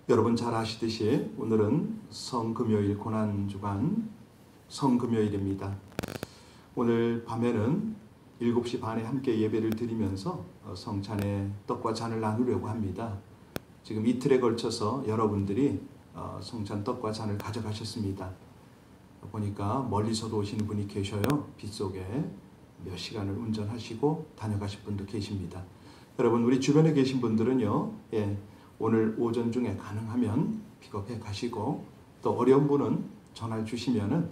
여러분 잘 아시듯이 오늘은 성금요일 고난주간 성금요일입니다. 오늘 밤에는 7시 반에 함께 예배를 드리면서 성찬의 떡과 잔을 나누려고 합니다. 지금 이틀에 걸쳐서 여러분들이 성찬 떡과 잔을 가져가셨습니다. 보니까 멀리서도 오시는 분이 계셔요. 빗속에 몇 시간을 운전하시고 다녀가실 분도 계십니다. 여러분 우리 주변에 계신 분들은요, 오늘 오전 중에 가능하면 픽업해 가시고 또 어려운 분은 전화 주시면은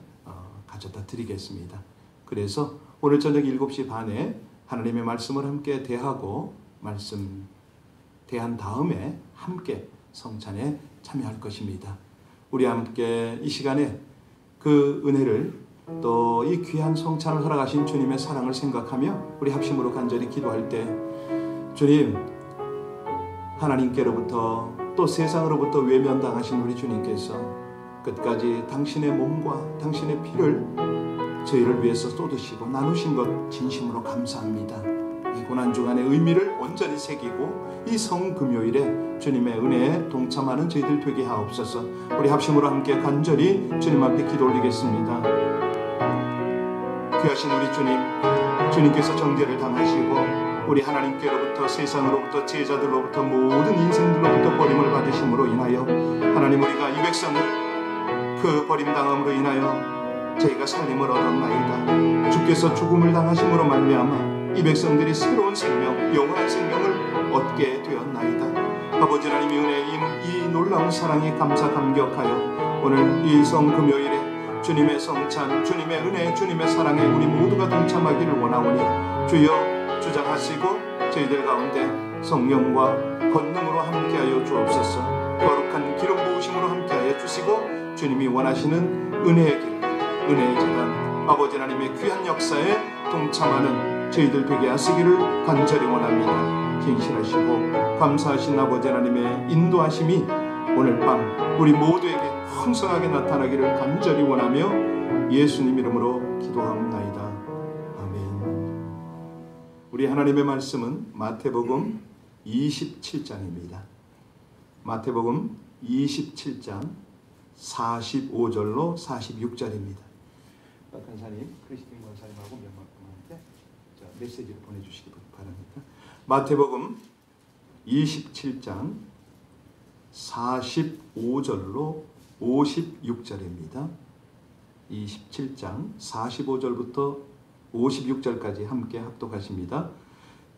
가져다 드리겠습니다. 그래서 오늘 저녁 7시 반에 하나님의 말씀을 함께 대하고 대한 다음에 함께 성찬에 참여할 것입니다. 우리 함께 이 시간에 그 은혜를 또 이 귀한 성찬을 허락하신 주님의 사랑을 생각하며 우리 합심으로 간절히 기도할 때, 주님, 하나님께로부터 또 세상으로부터 외면당하신 우리 주님께서 끝까지 당신의 몸과 당신의 피를 저희를 위해서 쏟으시고 나누신 것 진심으로 감사합니다. 이 고난주간의 의미를 온전히 새기고 이 성금요일에 주님의 은혜에 동참하는 저희들 되게 하옵소서. 우리 합심으로 함께 간절히 주님 앞에 기도 올리겠습니다. 귀하신 우리 주님, 주님께서 정죄를 당하시고 우리 하나님께로부터 세상으로부터 제자들로부터 모든 인생들로부터 버림을 받으심으로 인하여 하나님, 우리가 이 백성을 그 버림당함으로 인하여 저희가 살림을 얻었나이다. 주께서 죽음을 당하심으로 말미암아 이 백성들이 새로운 생명, 영원한 생명을 얻게 되었나이다. 아버지 하나님의 은혜인 이 놀라운 사랑에 감사 감격하여 오늘 이 성금요일에 주님의 성찬, 주님의 은혜, 주님의 사랑에 우리 모두가 동참하기를 원하오니 주여 주장하시고 저희들 가운데 성령과 권능으로 함께하여 주옵소서. 거룩한 기름 부으심으로 함께하여 주시고 주님이 원하시는 은혜의 길, 은혜의 재단, 아버지 하나님의 귀한 역사에 동참하는 저희들 되게 하시기를 간절히 원합니다. 진실하시고 감사하신 아버지 하나님의 인도하심이 오늘 밤 우리 모두에게 풍성하게 나타나기를 간절히 원하며 예수님 이름으로 기도하옵나이다. 아멘. 우리 하나님의 말씀은 마태복음 27장입니다. 마태복음 27장 45절로 46절입니다. 박한사님, 크리스틴 권사님하고 명박분한테 메시지를 보내주시기 바랍니다. 마태복음 27장 45절로 56절입니다. 27장 45절부터 56절까지 함께 합독하십니다.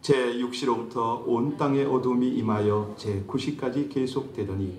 제6시로부터 온 땅에 어둠이 임하여 제9시까지 계속되더니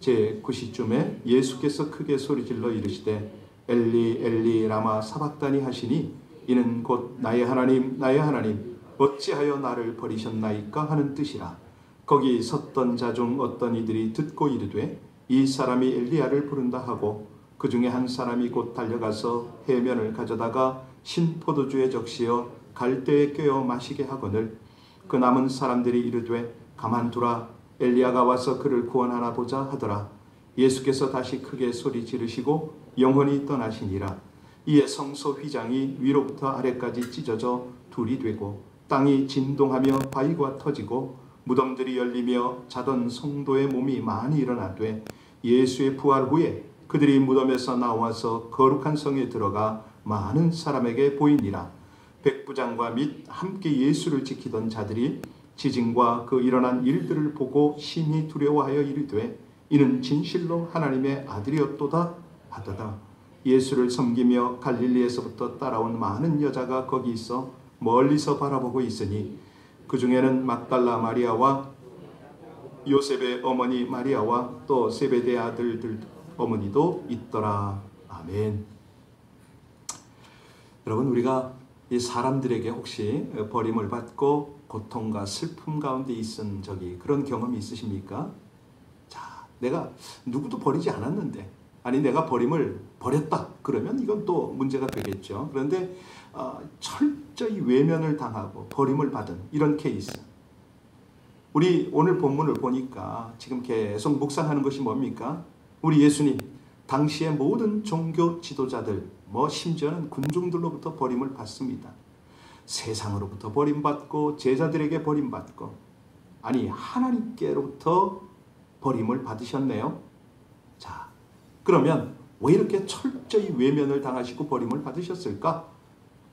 제9시쯤에 예수께서 크게 소리질러 이르시되 엘리 엘리 라마 사박다니 하시니 이는 곧 나의 하나님 나의 하나님 어찌하여 나를 버리셨나이까 하는 뜻이라. 거기 섰던 자 중 어떤 이들이 듣고 이르되 이 사람이 엘리야를 부른다 하고 그 중에 한 사람이 곧 달려가서 해면을 가져다가 신포도주에 적시어 갈대에 꿰어 마시게 하거늘 그 남은 사람들이 이르되 가만두라 엘리야가 와서 그를 구원하나 보자 하더라. 예수께서 다시 크게 소리 지르시고 영혼이 떠나시니라. 이에 성소 휘장이 위로부터 아래까지 찢어져 둘이 되고 땅이 진동하며 바위가 터지고 무덤들이 열리며 자던 성도의 몸이 많이 일어나되 예수의 부활 후에 그들이 무덤에서 나와서 거룩한 성에 들어가 많은 사람에게 보이니라. 백부장과 및 함께 예수를 지키던 자들이 지진과 그 일어난 일들을 보고 심히 두려워하여 이르되 이는 진실로 하나님의 아들이었도다 하더라. 예수를 섬기며 갈릴리에서부터 따라온 많은 여자가 거기 있어 멀리서 바라보고 있으니 그 중에는 막달라 마리아와 요셉의 어머니 마리아와 또 세베대 아들들 어머니도 있더라. 아멘. 여러분, 우리가 이 사람들에게 혹시 버림을 받고 고통과 슬픔 가운데 있은 적이 그런 경험이 있으십니까? 자, 내가 누구도 버리지 않았는데, 아니 내가 버림을 버렸다 그러면 이건 또 문제가 되겠죠. 그런데 철저히 외면을 당하고 버림을 받은 이런 케이스, 우리 오늘 본문을 보니까 지금 계속 묵상하는 것이 뭡니까? 우리 예수님 당시의 모든 종교 지도자들, 심지어는 군중들로부터 버림을 받습니다. 세상으로부터 버림받고 제자들에게 버림받고, 아니 하나님께로부터 버림을 받으셨네요. 자, 그러면 왜 이렇게 철저히 외면을 당하시고 버림을 받으셨을까?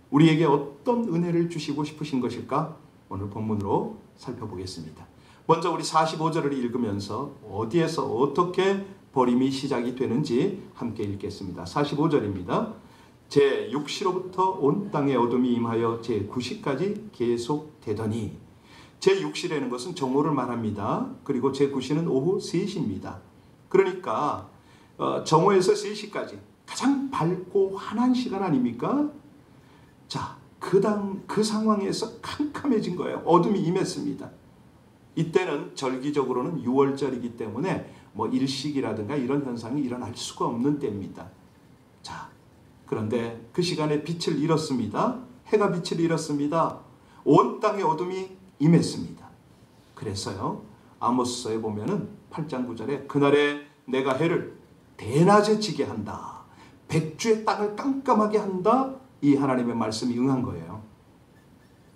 우리에게 어떤 은혜를 주시고 싶으신 것일까? 오늘 본문으로 살펴보겠습니다. 먼저 우리 45절을 읽으면서 어디에서 어떻게 버림이 시작이 되는지 함께 읽겠습니다. 45절입니다. 제6시로부터 온 땅에 어둠이 임하여 제9시까지 계속되더니, 제6시라는 것은 정오를 말합니다. 그리고 제9시는 오후 3시입니다. 그러니까 정오에서 3시까지 가장 밝고 환한 시간 아닙니까? 자, 그 상황에서 캄캄해진 거예요. 어둠이 임했습니다. 이때는 절기적으로는 6월절이기 때문에 일식이라든가 이런 현상이 일어날 수가 없는 때입니다. 자, 그런데 그 시간에 빛을 잃었습니다. 해가 빛을 잃었습니다. 온 땅에 어둠이 임했습니다. 그래서요, 아모스서에 보면은 8장 9절에 그날에 내가 해를 대낮에 지게 한다. 백주의 땅을 깜깜하게 한다. 이 하나님의 말씀이 응한 거예요.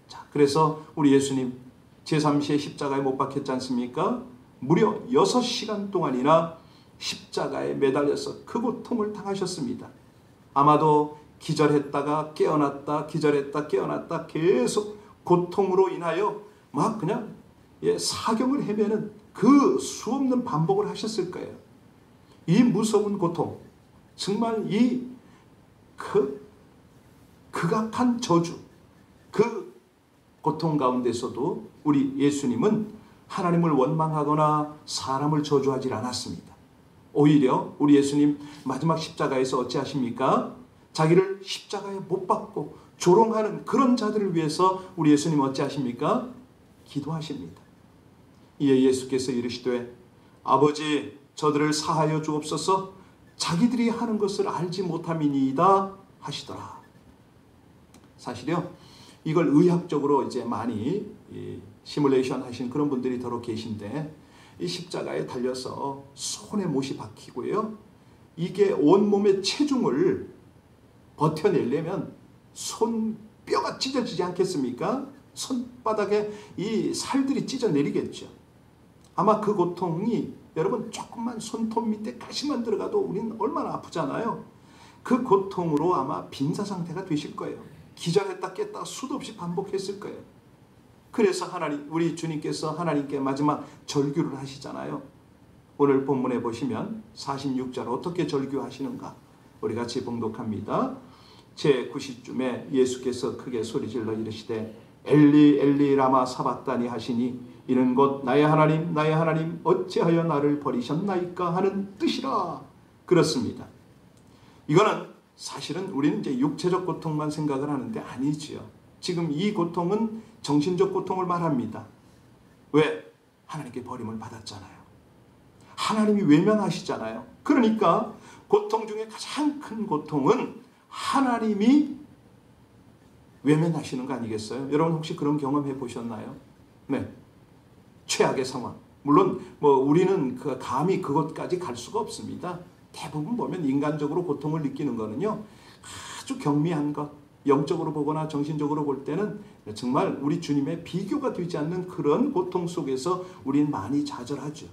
자, 그래서 우리 예수님 제3시에 십자가에 못 박혔지 않습니까? 무려 6시간 동안이나 십자가에 매달려서 그 고통을 당하셨습니다. 아마도 기절했다가 깨어났다, 기절했다 깨어났다 계속 고통으로 인하여 막 그냥 사경을 헤매는 그 수없는 반복을 하셨을 거예요. 이 무서운 고통, 정말 이 극악한 저주, 그 고통 가운데서도 우리 예수님은 하나님을 원망하거나 사람을 저주하지 않았습니다. 오히려 우리 예수님 마지막 십자가에서 어찌하십니까? 자기를 십자가에 못 박고 조롱하는 그런 자들을 위해서 우리 예수님 어찌하십니까? 기도하십니다. 이에 예수께서 이르시되 아버지 저들을 사하여 주옵소서 자기들이 하는 것을 알지 못함이니이다 하시더라. 사실요, 이걸 의학적으로 이제 많이 시뮬레이션 하신 그런 분들이 더러 계신데, 이 십자가에 달려서 손에 못이 박히고요, 이게 온몸의 체중을 버텨내려면 손뼈가 찢어지지 않겠습니까? 손바닥에 이 살들이 찢어내리겠죠. 아마 그 고통이 여러분 조금만 손톱 밑에 가시만 들어가도 우리는 얼마나 아프잖아요. 그 고통으로 아마 빈사 상태가 되실 거예요. 기절했다 깼다 수도 없이 반복했을 거예요. 그래서 우리 주님께서 하나님께 마지막 절규를 하시잖아요. 오늘 본문에 보시면 46절 어떻게 절규하시는가 우리 같이 봉독합니다. 제9시쯤에 예수께서 크게 소리질러 이르시되 엘리 엘리 라마 사박다니 하시니 이는 곧 나의 하나님 어찌하여 나를 버리셨나이까 하는 뜻이라. 그렇습니다. 이거는 사실은 우리는 이제 육체적 고통만 생각을 하는데 아니지요. 지금 이 고통은 정신적 고통을 말합니다. 왜? 하나님께 버림을 받았잖아요. 하나님이 외면하시잖아요. 그러니까 고통 중에 가장 큰 고통은 하나님이 외면하시는 거 아니겠어요? 여러분 혹시 그런 경험해 보셨나요? 네. 최악의 상황. 물론 우리는 감히 그것까지 갈 수가 없습니다. 대부분 보면 인간적으로 고통을 느끼는 거는요, 아주 경미한 것, 영적으로 보거나 정신적으로 볼 때는 정말 우리 주님의 비교가 되지 않는 그런 고통 속에서 우리는 많이 좌절하죠.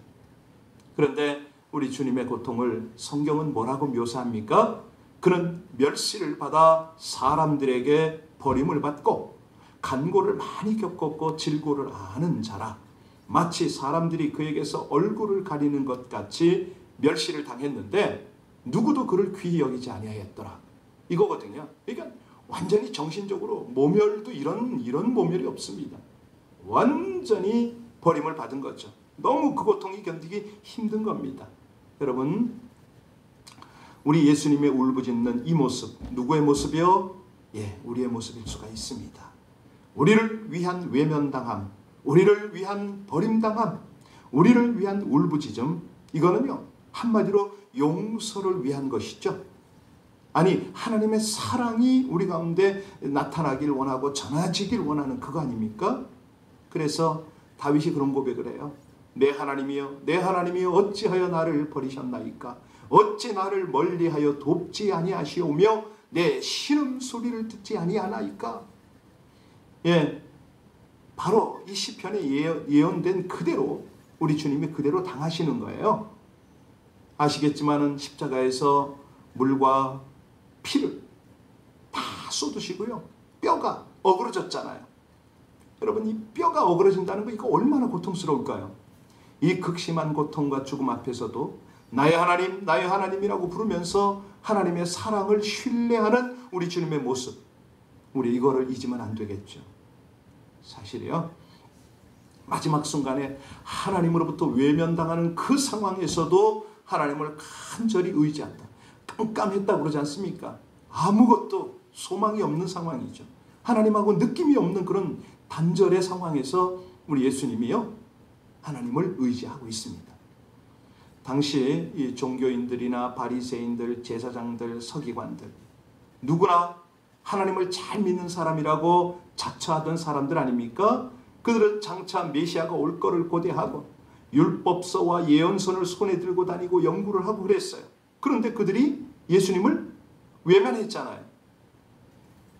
그런데 우리 주님의 고통을 성경은 뭐라고 묘사합니까? 그는 멸시를 받아 사람들에게 버림을 받고 간고를 많이 겪었고 질고를 아는 자라. 마치 사람들이 그에게서 얼굴을 가리는 것 같이 멸시를 당했는데 누구도 그를 귀히 여기지 아니하였더라. 이거거든요. 그러니까 완전히 정신적으로 모멸도 이런 모멸이 없습니다. 완전히 버림을 받은 거죠. 너무 그 고통이 견디기 힘든 겁니다. 여러분, 우리 예수님의 울부짖는 이 모습, 누구의 모습이요? 우리의 모습일 수가 있습니다. 우리를 위한 외면당함, 우리를 위한 버림당함, 우리를 위한 울부짖음, 이거는요 한마디로 용서를 위한 것이죠. 아니, 하나님의 사랑이 우리 가운데 나타나길 원하고 전해지길 원하는 그거 아닙니까? 그래서 다윗이 그런 고백을 해요. 내 하나님이여 어찌하여 나를 버리셨나이까? 어찌 나를 멀리하여 돕지 아니하시오며 내 신음소리를 듣지 아니하나이까? 바로 이 시편에 예언된 그대로 우리 주님이 그대로 당하시는 거예요. 아시겠지만은 십자가에서 물과 피를 다 쏟으시고요. 뼈가 어그러졌잖아요. 여러분, 이 뼈가 어그러진다는 거 이거 얼마나 고통스러울까요? 이 극심한 고통과 죽음 앞에서도 나의 하나님, 나의 하나님이라고 부르면서 하나님의 사랑을 신뢰하는 우리 주님의 모습, 우리 이거를 잊으면 안 되겠죠. 사실이요, 마지막 순간에 하나님으로부터 외면당하는 그 상황에서도 하나님을 간절히 의지한다. 깜깜했다고 그러지 않습니까? 아무것도 소망이 없는 상황이죠. 하나님하고 느낌이 없는 그런 단절의 상황에서 우리 예수님이요, 하나님을 의지하고 있습니다. 당시 이 종교인들이나 바리새인들, 제사장들, 서기관들, 누구나 하나님을 잘 믿는 사람이라고 자처하던 사람들 아닙니까? 그들은 장차 메시아가 올 거를 고대하고 율법서와 예언서를 손에 들고 다니고 연구를 하고 그랬어요. 그런데 그들이 예수님을 외면했잖아요.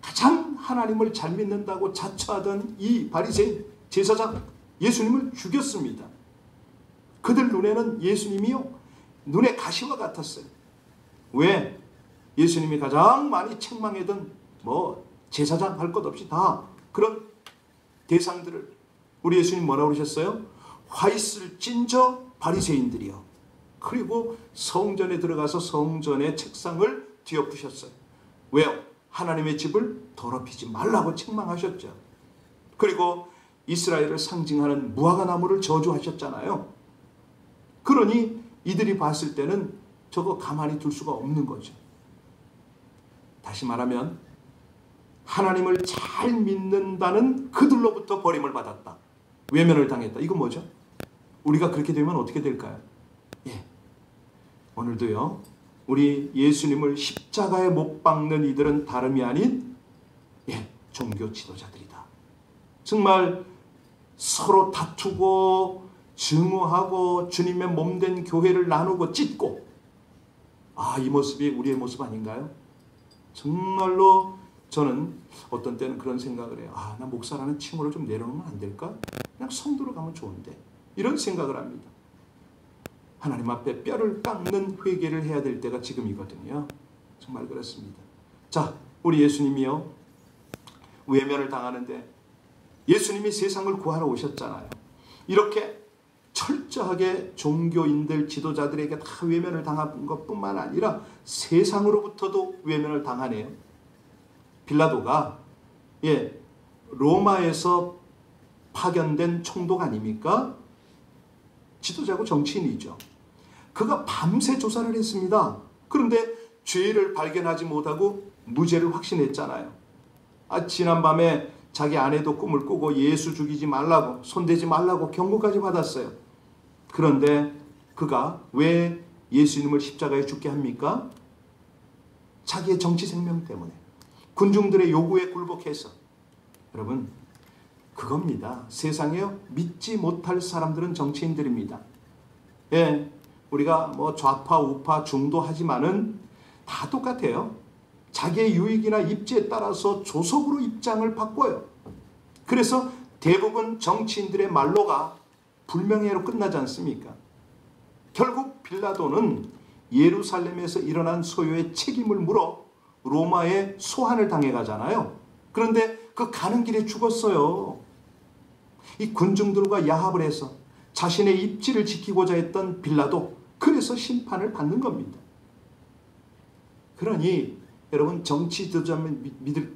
가장 하나님을 잘 믿는다고 자처하던 이 바리새인, 제사장, 예수님을 죽였습니다. 그들 눈에는 예수님이요, 눈의 가시와 같았어요. 왜? 예수님이 가장 많이 책망하던 제사장 할 것 없이 다 그런 대상들을, 우리 예수님 뭐라고 그러셨어요? 화 있을 찐저 바리새인들이요. 그리고 성전에 들어가서 성전의 책상을 뒤엎으셨어요. 왜요? 하나님의 집을 더럽히지 말라고 책망하셨죠. 그리고 이스라엘을 상징하는 무화과 나무를 저주하셨잖아요. 그러니 이들이 봤을 때는 저거 가만히 둘 수가 없는 거죠. 다시 말하면 하나님을 잘 믿는다는 그들로부터 버림을 받았다. 외면을 당했다. 이건 뭐죠? 우리가 그렇게 되면 어떻게 될까요? 오늘도요, 우리 예수님을 십자가에 못 박는 이들은 다름이 아닌 종교 지도자들이다. 정말 서로 다투고 증오하고 주님의 몸된 교회를 나누고 찢고, 이 모습이 우리의 모습 아닌가요? 정말로 저는 어떤 때는 그런 생각을 해요. 나 목사라는 칭호를 좀 내려놓으면 안 될까? 그냥 성도로 가면 좋은데, 이런 생각을 합니다. 하나님 앞에 뼈를 깎는 회개를 해야 될 때가 지금이거든요. 정말 그렇습니다. 자, 우리 예수님이요, 외면을 당하는데 예수님이 세상을 구하러 오셨잖아요. 이렇게 철저하게 종교인들, 지도자들에게 다 외면을 당한 것뿐만 아니라 세상으로부터도 외면을 당하네요. 빌라도가 로마에서 파견된 총독 아닙니까? 지도자고 정치인이죠. 그가 밤새 조사를 했습니다. 그런데 죄를 발견하지 못하고 무죄를 확신했잖아요. 지난밤에 자기 아내도 꿈을 꾸고 예수 죽이지 말라고, 손대지 말라고 경고까지 받았어요. 그런데 그가 왜 예수님을 십자가에 죽게 합니까? 자기의 정치 생명 때문에, 군중들의 요구에 굴복해서. 여러분, 그겁니다. 세상에요, 믿지 못할 사람들은 정치인들입니다. 우리가 좌파, 우파, 중도하지만은 다 똑같아요. 자기의 유익이나 입지에 따라서 조속으로 입장을 바꿔요. 그래서 대부분 정치인들의 말로가 불명예로 끝나지 않습니까? 결국 빌라도는 예루살렘에서 일어난 소요의 책임을 물어 로마에 소환을 당해 가잖아요. 그런데 그 가는 길에 죽었어요. 이 군중들과 야합을 해서 자신의 입지를 지키고자 했던 빌라도, 그래서 심판을 받는 겁니다. 그러니 여러분, 정치 지도자만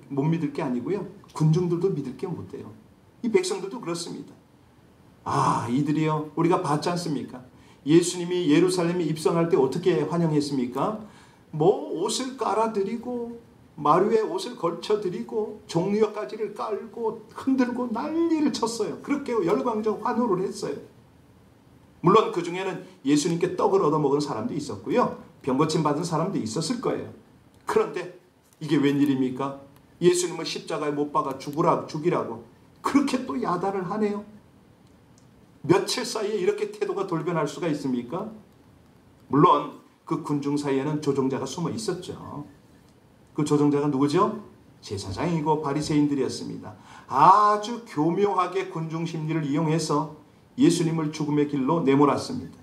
못 믿을 게 아니고요, 군중들도 믿을 게 못 돼요. 이 백성들도 그렇습니다. 이들이요, 우리가 봤지 않습니까? 예수님이 예루살렘에 입성할 때 어떻게 환영했습니까? 옷을 깔아드리고 마루에 옷을 걸쳐드리고 종려가지를 깔고 흔들고 난리를 쳤어요. 그렇게 열광적 환호를 했어요. 물론 그 중에는 예수님께 떡을 얻어먹은 사람도 있었고요, 병고침 받은 사람도 있었을 거예요. 그런데 이게 웬일입니까? 예수님을 십자가에 못 박아 죽이라고 그렇게 또 야단을 하네요. 며칠 사이에 이렇게 태도가 돌변할 수가 있습니까? 물론 그 군중 사이에는 조종자가 숨어 있었죠. 그 조종자가 누구죠? 제사장이고 바리새인들이었습니다. 아주 교묘하게 군중 심리를 이용해서 예수님을 죽음의 길로 내몰았습니다.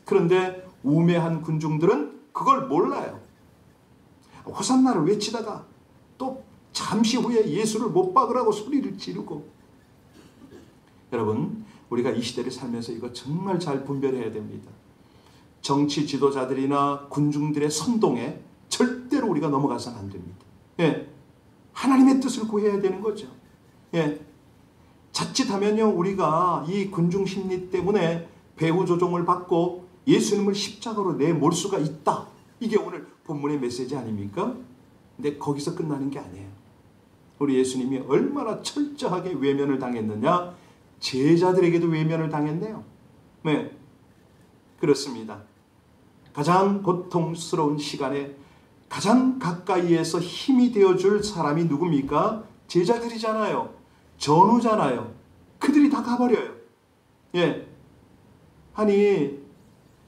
그런데 우매한 군중들은 그걸 몰라요. 호산나를 외치다가 또 잠시 후에 예수를 못 박으라고 소리를 지르고. 여러분, 우리가 이 시대를 살면서 이거 정말 잘 분별해야 됩니다. 정치 지도자들이나 군중들의 선동에 절대로 우리가 넘어가서는 안 됩니다. 예, 하나님의 뜻을 구해야 되는 거죠. 예, 자칫하면요, 우리가 이 군중 심리 때문에 배후 조종을 받고 예수님을 십자가로 내몰 수가 있다. 이게 오늘 본문의 메시지 아닙니까? 근데 거기서 끝나는 게 아니에요. 우리 예수님이 얼마나 철저하게 외면을 당했느냐? 제자들에게도 외면을 당했네요. 네, 그렇습니다. 가장 고통스러운 시간에 가장 가까이에서 힘이 되어줄 사람이 누굽니까? 제자들이잖아요. 전우잖아요. 그들이 다 가버려요. 예, 아니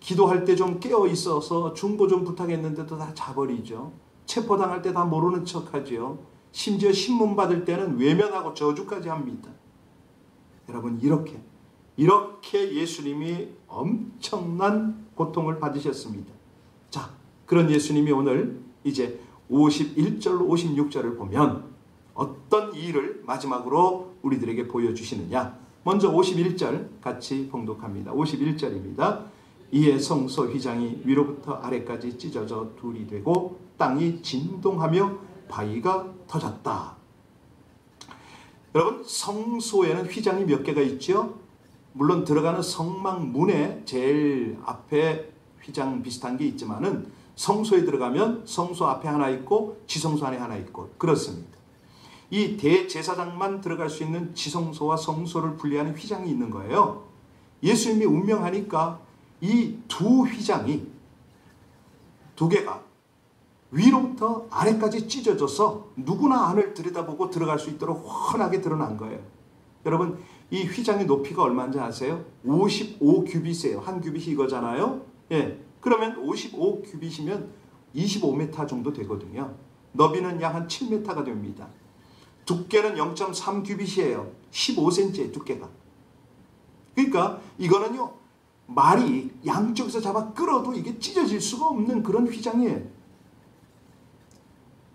기도할 때 좀 깨어 있어서 중보 좀 부탁했는데도 다 자버리죠. 체포당할 때 다 모르는 척하죠. 심지어 신문 받을 때는 외면하고 저주까지 합니다. 여러분, 이렇게 예수님이 엄청난 고통을 받으셨습니다. 자, 그런 예수님이 오늘 이제 51절로 56절을 보면 어떤 일을 마지막으로 우리들에게 보여주시느냐. 먼저 51절 같이 봉독합니다. 51절입니다. 이에 성소 휘장이 위로부터 아래까지 찢어져 둘이 되고 땅이 진동하며 바위가 터졌다. 여러분, 성소에는 휘장이 몇 개가 있죠? 물론 들어가는 성막문에 제일 앞에 휘장 비슷한 게 있지만은 성소에 들어가면 성소 앞에 하나 있고 지성소 안에 하나 있고 그렇습니다. 이 대제사장만 들어갈 수 있는 지성소와 성소를 분리하는 휘장이 있는 거예요. 예수님이 운명하니까 이 두 휘장이 두 개가 위로부터 아래까지 찢어져서 누구나 안을 들여다보고 들어갈 수 있도록 훤하게 드러난 거예요. 여러분, 이 휘장의 높이가 얼마인지 아세요? 55규빗이에요. 한 규빗이 이거잖아요. 예, 그러면 55규빗이면 25m 정도 되거든요. 너비는 약 한 7m가 됩니다. 두께는 0.3규빗이에요. 15cm의 두께가. 그러니까 이거는요, 말이 양쪽에서 잡아 끌어도 이게 찢어질 수가 없는 그런 휘장이에요.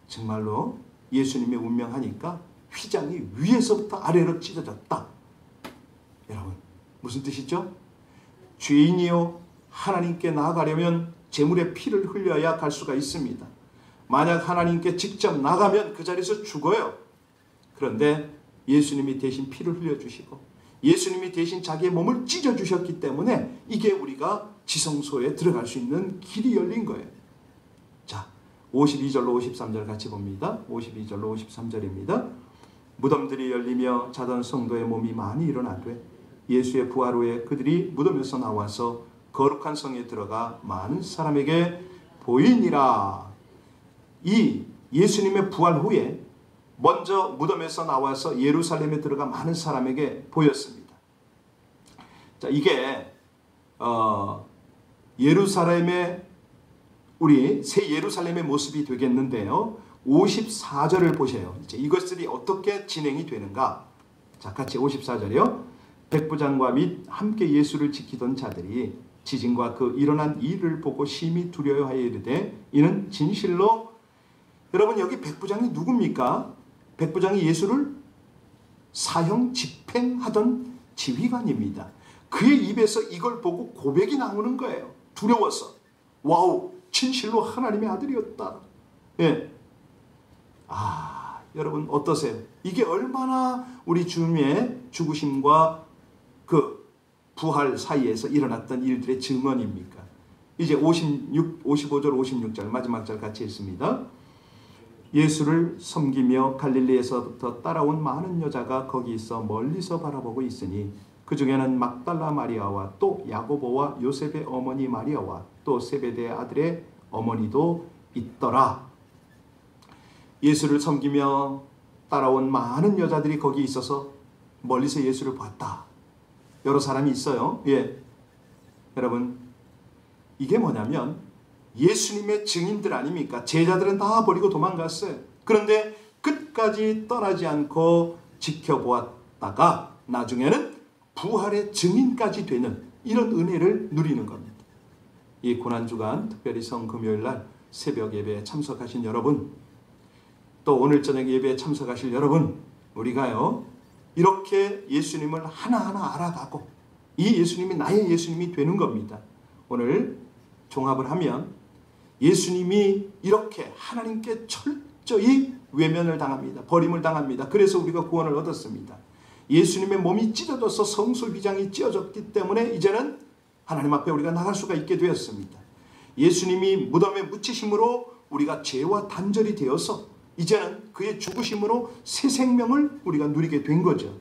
정말로 예수님이 운명하니까 휘장이 위에서부터 아래로 찢어졌다. 여러분, 무슨 뜻이죠? 죄인이요 하나님께 나아가려면 제물의 피를 흘려야 갈 수가 있습니다. 만약 하나님께 직접 나가면 그 자리에서 죽어요. 그런데 예수님이 대신 피를 흘려주시고 예수님이 대신 자기의 몸을 찢어주셨기 때문에 이게 우리가 지성소에 들어갈 수 있는 길이 열린 거예요. 자, 52절로 53절 같이 봅니다. 52절로 53절입니다. 무덤들이 열리며 자던 성도의 몸이 많이 일어나되 예수의 부활 후에 그들이 무덤에서 나와서 거룩한 성에 들어가 많은 사람에게 보이니라. 이 예수님의 부활 후에 먼저 무덤에서 나와서 예루살렘에 들어가 많은 사람에게 보였습니다. 자, 이게 예루살렘의 우리 새 예루살렘의 모습이 되겠는데요. 54절을 보세요. 이제 이것들이 어떻게 진행이 되는가? 자, 같이 54절이요. 백부장과 및 함께 예수를 지키던 자들이 지진과 그 일어난 일을 보고 심히 두려워하여 이르되 이는 진실로. 여러분, 여기 백부장이 누굽니까? 백부장이 예수를 사형 집행하던 지휘관입니다. 그의 입에서 이걸 보고 고백이 나오는 거예요. 두려워서. 와우, 진실로 하나님의 아들이었다. 예. 아, 여러분 어떠세요? 이게 얼마나 우리 주님의 죽으심과 그 부활 사이에서 일어났던 일들의 증언입니까? 이제 55절 56절 마지막 절 같이 읽습니다. 예수를 섬기며 갈릴리에서부터 따라온 많은 여자가 거기 있어 멀리서 바라보고 있으니 그 중에는 막달라 마리아와 또 야고보와 요셉의 어머니 마리아와 또 세베대의 아들의 어머니도 있더라. 예수를 섬기며 따라온 많은 여자들이 거기 있어서 멀리서 예수를 봤다. 여러 사람이 있어요. 예, 여러분, 이게 뭐냐면 예수님의 증인들 아닙니까? 제자들은 다 버리고 도망갔어요. 그런데 끝까지 떠나지 않고 지켜보았다가 나중에는 부활의 증인까지 되는 이런 은혜를 누리는 겁니다. 이 고난주간 특별히 성금요일날 새벽 예배에 참석하신 여러분, 또 오늘 저녁 예배에 참석하실 여러분, 우리가요 이렇게 예수님을 하나하나 알아가고 이 예수님이 나의 예수님이 되는 겁니다. 오늘 종합을 하면 예수님이 이렇게 하나님께 철저히 외면을 당합니다. 버림을 당합니다. 그래서 우리가 구원을 얻었습니다. 예수님의 몸이 찢어져서 성소 휘장이 찢어졌기 때문에 이제는 하나님 앞에 우리가 나갈 수가 있게 되었습니다. 예수님이 무덤에 묻히심으로 우리가 죄와 단절이 되어서 이제는 그의 죽으심으로 새 생명을 우리가 누리게 된 거죠.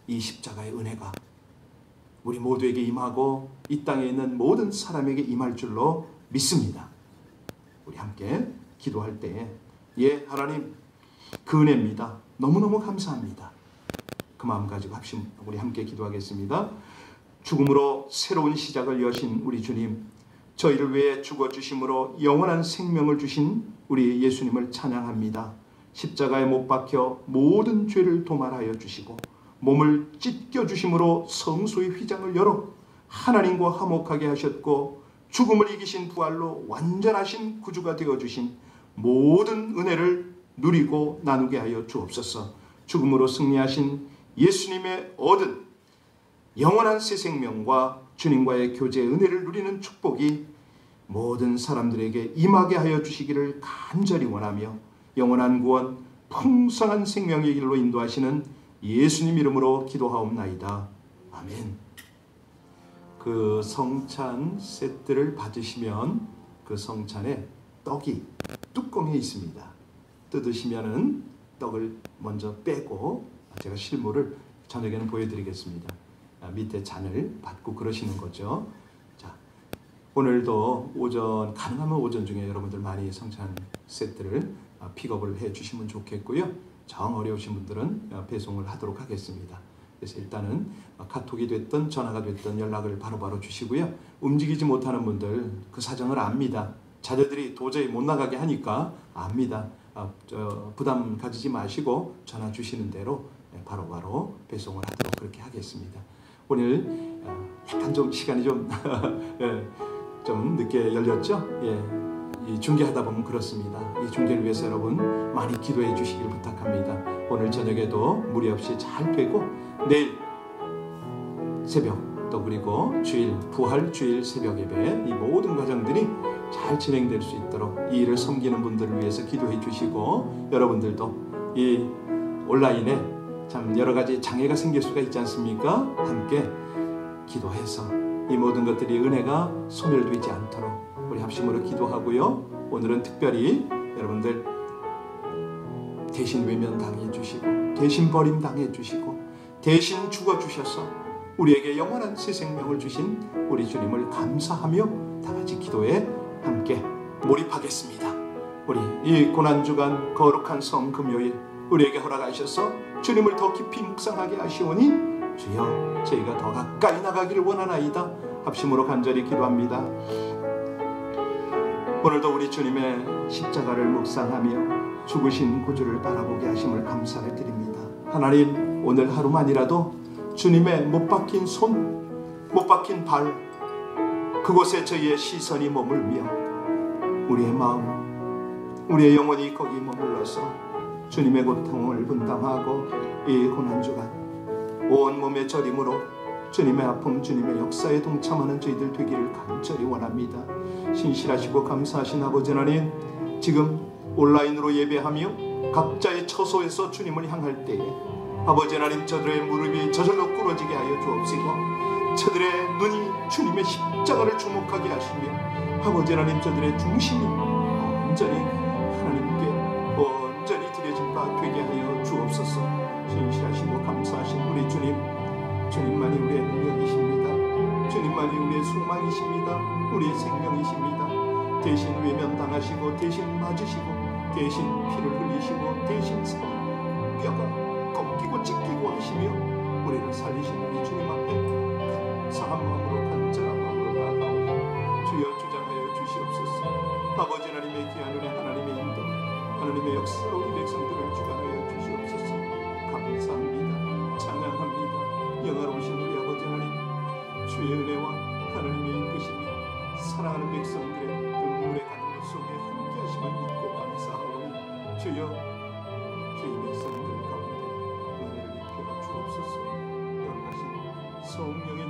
이 십자가의 은혜가 우리 모두에게 임하고 이 땅에 있는 모든 사람에게 임할 줄로 믿습니다. 우리 함께 기도할 때에 예 하나님 그 은혜입니다. 너무너무 감사합니다. 그 마음 가지고 우리 함께 기도하겠습니다. 죽음으로 새로운 시작을 여신 우리 주님, 저희를 위해 죽어주심으로 영원한 생명을 주신 우리 예수님을 찬양합니다. 십자가에 못 박혀 모든 죄를 도말하여 주시고 몸을 찢겨주심으로 성소의 휘장을 열어 하나님과 화목하게 하셨고 죽음을 이기신 부활로 완전하신 구주가 되어주신 모든 은혜를 누리고 나누게 하여 주옵소서. 죽음으로 승리하신 예수님의 얻은 영원한 새 생명과 주님과의 교제의 은혜를 누리는 축복이 모든 사람들에게 임하게 하여 주시기를 간절히 원하며 영원한 구원, 풍성한 생명의 길로 인도하시는 예수님 이름으로 기도하옵나이다. 아멘. 그 성찬 세트를 받으시면 그 성찬에 떡이 뚜껑에 있습니다. 뜯으시면은 떡을 먼저 빼고 제가 실물을 저녁에는 보여드리겠습니다. 밑에 잔을 받고 그러시는 거죠. 자, 오늘도 가능하면 오전 중에 여러분들 많이 성찬 세트를 픽업을 해 주시면 좋겠고요. 정 어려우신 분들은 배송을 하도록 하겠습니다. 그래서 일단은 카톡이 됐든 전화가 됐든 연락을 바로바로 주시고요. 움직이지 못하는 분들 그 사정을 압니다. 자녀들이 도저히 못 나가게 하니까 압니다. 부담 가지지 마시고 전화 주시는 대로 바로바로 배송을 하도록 그렇게 하겠습니다. 오늘 약간 좀 시간이 좀 늦게 열렸죠? 이 중계하다 보면 그렇습니다. 이 중계를 위해서 여러분 많이 기도해 주시길 부탁합니다. 오늘 저녁에도 무리 없이 잘 되고 내일 새벽 또 그리고 부활 주일 새벽 예배 이 모든 과정들이 잘 진행될 수 있도록 이 일을 섬기는 분들을 위해서 기도해 주시고 여러분들도 이 온라인에 참 여러 가지 장애가 생길 수가 있지 않습니까? 함께 기도해서 이 모든 것들이 은혜가 소멸되지 않도록 우리 합심으로 기도하고요. 오늘은 특별히 여러분들 대신 외면 당해 주시고 대신 버림 당해 주시고 대신 죽어 주셔서 우리에게 영원한 새 생명을 주신 우리 주님을 감사하며 다 같이 기도에 함께 몰입하겠습니다. 우리 이 고난주간 거룩한 성금요일 우리에게 허락하셔서 주님을 더 깊이 묵상하게 하시오니 주여 저희가 더 가까이 나가기를 원하나이다. 합심으로 간절히 기도합니다. 오늘도 우리 주님의 십자가를 묵상하며 죽으신 구주를 바라보게 하심을 감사를 드립니다. 하나님 오늘 하루만이라도 주님의 못 박힌 손, 못 박힌 발 그곳에 저희의 시선이 머물며 우리의 마음, 우리의 영혼이 거기 머물러서 주님의 고통을 분담하고 이 고난주간 온몸의 저림으로 주님의 아픔, 주님의 역사에 동참하는 저희들 되기를 간절히 원합니다. 신실하시고 감사하신 아버지 하나님, 지금 온라인으로 예배하며 각자의 처소에서 주님을 향할 때에 아버지 하나님 저들의 무릎이 저절로 꿇어지게 하여 주옵시고 저들의 눈이 주님의 십자가를 주목하게 하시며 아버지 하나님 저들의 중심이 온전히 하나님께 온전히 드려진 바 되게 하여 주옵소서. 신실하시고 감사하신 우리 주님, 주님만이 우리의 능력이십니다. 주님만이 우리의 소망이십니다. 우리의 생명이십니다. 대신 외면당하시고 대신 맞으시고 대신 피를 흘리시고 대신 뼈가 꺾이고 찢기고 하시며 우리를 살리신 우리 주님 앞에 감사한 마음으로 간절한 마음으로 나아가오니 주여 주장하여 주시옵소서. 아버지 하나님의 귀한 은혜, 하나님의 인도, 하나님의 역사로 이 백성들을 주관하여 주시옵소서. 감사합니다. 찬양합니다. 영화로우신 사랑하는 백성들의 눈물의 강물 속에 함께 하심을 믿고 감사하오니 주여 주의 백성들 가운데 은혜를 입혀 주옵소서. 영하신 성령의